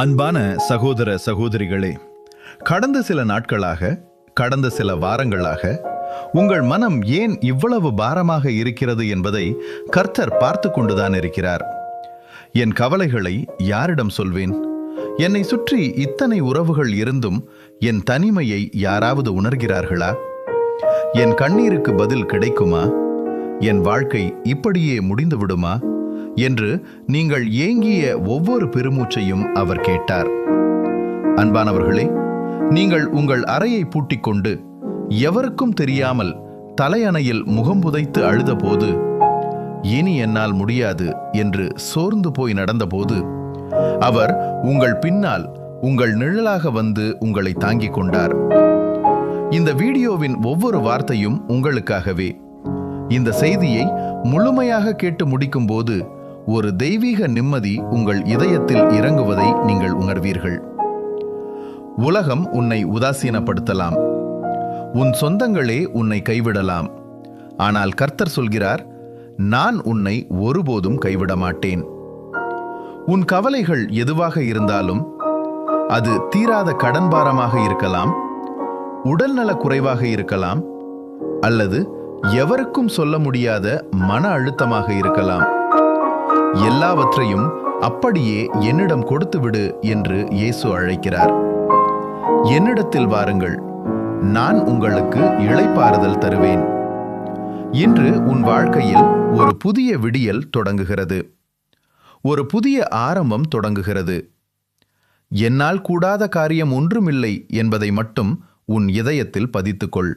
அன்பான சகோதர சகோதரிகளே, கடந்த சில நாட்களாக, கடந்த சில வாரங்களாக உங்கள் மனம் ஏன் இவ்வளவு பாரமாக இருக்கிறது என்பதை கர்த்தர் பார்த்து கொண்டுதான் இருக்கிறார். என் கவலைகளை யாரிடம் சொல்வேன்? என்னை சுற்றி இத்தனை உறவுகள் இருந்தும் என் தனிமையை யாராவது உணர்கிறார்களா? என் கண்ணீருக்கு பதில் கிடைக்குமா? என் வாழ்க்கை இப்படியே முடிந்து விடுமா என்று நீங்கள் ஏங்கிய ஒவ்வொரு பெருமூச்சையும் அவர் கேட்டார். அன்பானவர்களே, நீங்கள் உங்கள் அறையை பூட்டிக்கொண்டு எவருக்கும் தெரியாமல் தலையணையில் முகம் புதைத்து அழுதபோது, இனி என்னால் முடியாது என்று சோர்ந்து போய் நடந்தபோது, அவர் உங்கள் பின்னால் உங்கள் நிழலாக வந்து உங்களை தாங்கிக் கொண்டார். இந்த வீடியோவின் ஒவ்வொரு வார்த்தையும் உங்களுக்காகவே. இந்த செய்தியை முழுமையாக கேட்டு முடிக்கும் போது ஒரு தெய்வீக நிம்மதி உங்கள் இதயத்தில் இறங்குவதை நீங்கள் உணர்வீர்கள். உலகம் உன்னை உதாசீனப்படுத்தலாம், உன் சொந்தங்களே உன்னை கைவிடலாம். ஆனால் கர்த்தர் சொல்கிறார், நான் உன்னை ஒருபோதும் கைவிட மாட்டேன். உன் கவலைகள் எதுவாக இருந்தாலும், அது தீராத கடன் பாரமாக இருக்கலாம், உடல்நல குறைவாக இருக்கலாம், அல்லது எவருக்கும் சொல்ல முடியாத மன அழுத்தமாக இருக்கலாம். எல்லாவற்றையும் அப்படியே என்னிடம் கொடுத்துவிடு என்று இயேசு அழைக்கிறார். என்னிடத்தில் வாருங்கள், நான் உங்களுக்கு இளைப்பாறுதல் தருவேன். இன்று உன் வாழ்க்கையில் ஒரு புதிய விடியல் தொடங்குகிறது. ஒரு புதிய ஆரம்பம் தொடங்குகிறது. என்னால் கூடாத காரியம் ஒன்றுமில்லை என்பதை மட்டும் உன் இதயத்தில் பதித்துக்கொள்.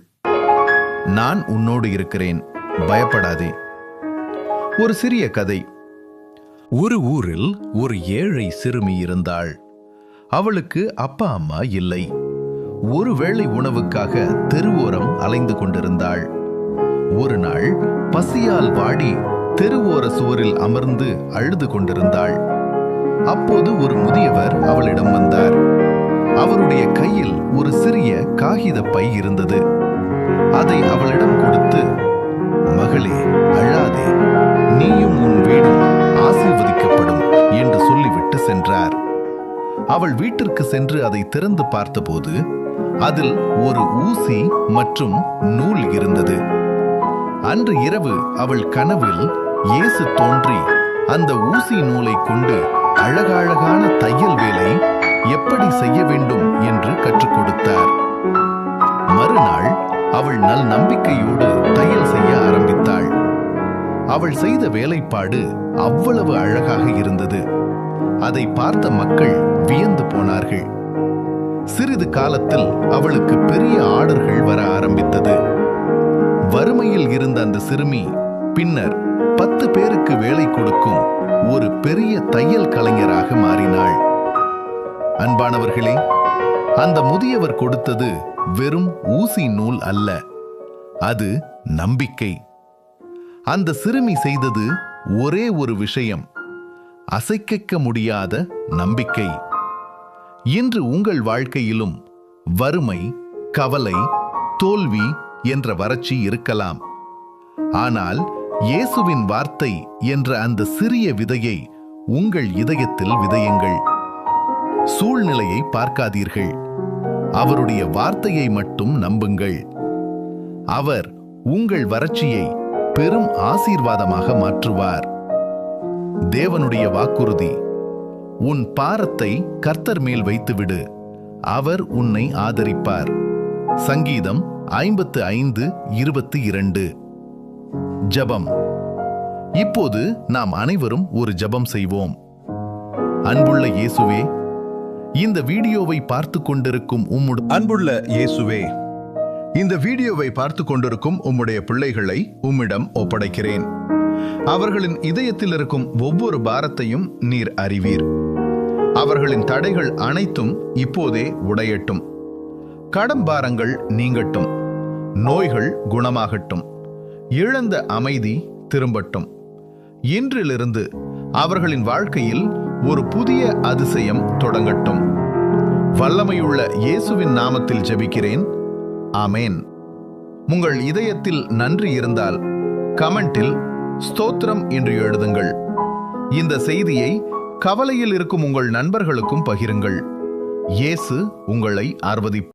நான் உன்னோடு இருக்கிறேன், பயப்படாதே. ஒரு சிறிய கதை. ஒரு ஊரில் ஒரு ஏழை சிறுமி இருந்தாள். அவளுக்கு அப்பா அம்மா இல்லை. ஒருவேளை உணவுக்காக தெருவோரம் அலைந்து கொண்டிருந்தாள். ஒரு நாள் பசியால் வாடி தெருவோர சுவரில் அமர்ந்து அழுது கொண்டிருந்தாள். அப்போது ஒரு முதியவர் அவளிடம் வந்தார். அவருடைய கையில் ஒரு சிறிய காகித பை இருந்தது. அதை அவளிடம் கொடுத்து, மகளே, அழாதே, நீயும் உன் வீடும் ஆசீர்வதிக்கப்படும் என்று சொல்லிவிட்டு சென்றார். அவள் வீட்டிற்கு சென்று அதை திறந்து பார்த்தபோது அதில் ஒரு ஊசி மற்றும் நூல் இருந்தது. அன்று இரவு அவள் கனவில் இயேசு தோன்றி அந்த ஊசி நூலை கொண்டு அழகழகான தையல் வேலை எப்படி செய்ய வேண்டும் என்று கற்றுக் கொடுத்தார். மறுநாள் அவள் நல் நம்பிக்கையோடு தையல் செய்ய ஆரம்பித்தாள். அவள் செய்த வேலைப்பாடு அவ்வளவு அழகாக இருந்தது. அதை பார்த்த மக்கள் வியந்து போனார்கள். சிறிது காலத்தில் அவளுக்கு பெரிய ஆர்டர்கள் வர ஆரம்பித்தது. வறுமையில் இருந்த அந்த சிறுமி பின்னர் 10 பேருக்கு வேலை கொடுக்கும் ஒரு பெரிய தையல் கலைஞராக மாறினாள். அன்பானவர்களே, அந்த முதியவர் கொடுத்தது வெறும் ஊசி நூல் அல்ல, அது நம்பிக்கை. அந்த சிறுமி செய்தது ஒரே ஒரு விஷயம், அசைக்க முடியாத நம்பிக்கை. இன்று உங்கள் வாழ்க்கையிலும் வறுமை, கவலை, தோல்வி என்ற வறட்சி இருக்கலாம். ஆனால் இயேசுவின் வார்த்தை என்ற அந்த சிறிய விதையை உங்கள் இதயத்தில் விதையுங்கள். சூழ்நிலையை பார்க்காதீர்கள், அவருடைய வார்த்தையை மட்டும் நம்புங்கள். அவர் உங்கள் வறட்சியை பெரும் ஆசீர்வாதமாக மாற்றுவார். தேவனுடைய வாக்குறுதி, உன் பாரத்தை கர்த்தர் மேல் வைத்துவிடு, அவர் உன்னை ஆதரிப்பார். சங்கீதம் 55:22. ஜெபம். இப்போது நாம் அனைவரும் ஒரு ஜெபம் செய்வோம். அன்புள்ள இயேசுவே, இந்த வீடியோவை பார்த்து கொண்டிருக்கும் அன்புள்ள இயேசுவே, இந்த வீடியோவை பார்த்து கொண்டிருக்கும் உம்முடைய பிள்ளைகளை உம்மிடம் ஒப்படைக்கிறேன். அவர்களின் இதயத்தில் இருக்கும் ஒவ்வொரு பாரத்தையும் நீர் அறிவீர். அவர்களின் தடைகள் அனைத்தும் இப்போதே உடையட்டும். கடன் பாரங்கள் நீங்கட்டும். நோய்கள் குணமாகட்டும். இழந்த அமைதி திரும்பட்டும். இன்றிலிருந்து அவர்களின் வாழ்க்கையில் ஒரு புதிய அதிசயம் தொடங்கட்டும். வல்லமையுள்ள இயேசுவின் நாமத்தில் ஜெபிக்கிறேன். ஆமேன். உங்கள் இதயத்தில் நன்றி இருந்தால் கமெண்டில் ஸ்தோத்திரம் என்று எழுதுங்கள். இந்த செய்தியை கவலையில் இருக்கும் உங்கள் நண்பர்களுக்கும் பகிருங்கள். இயேசு உங்களை ஆர்வதிப்பார்.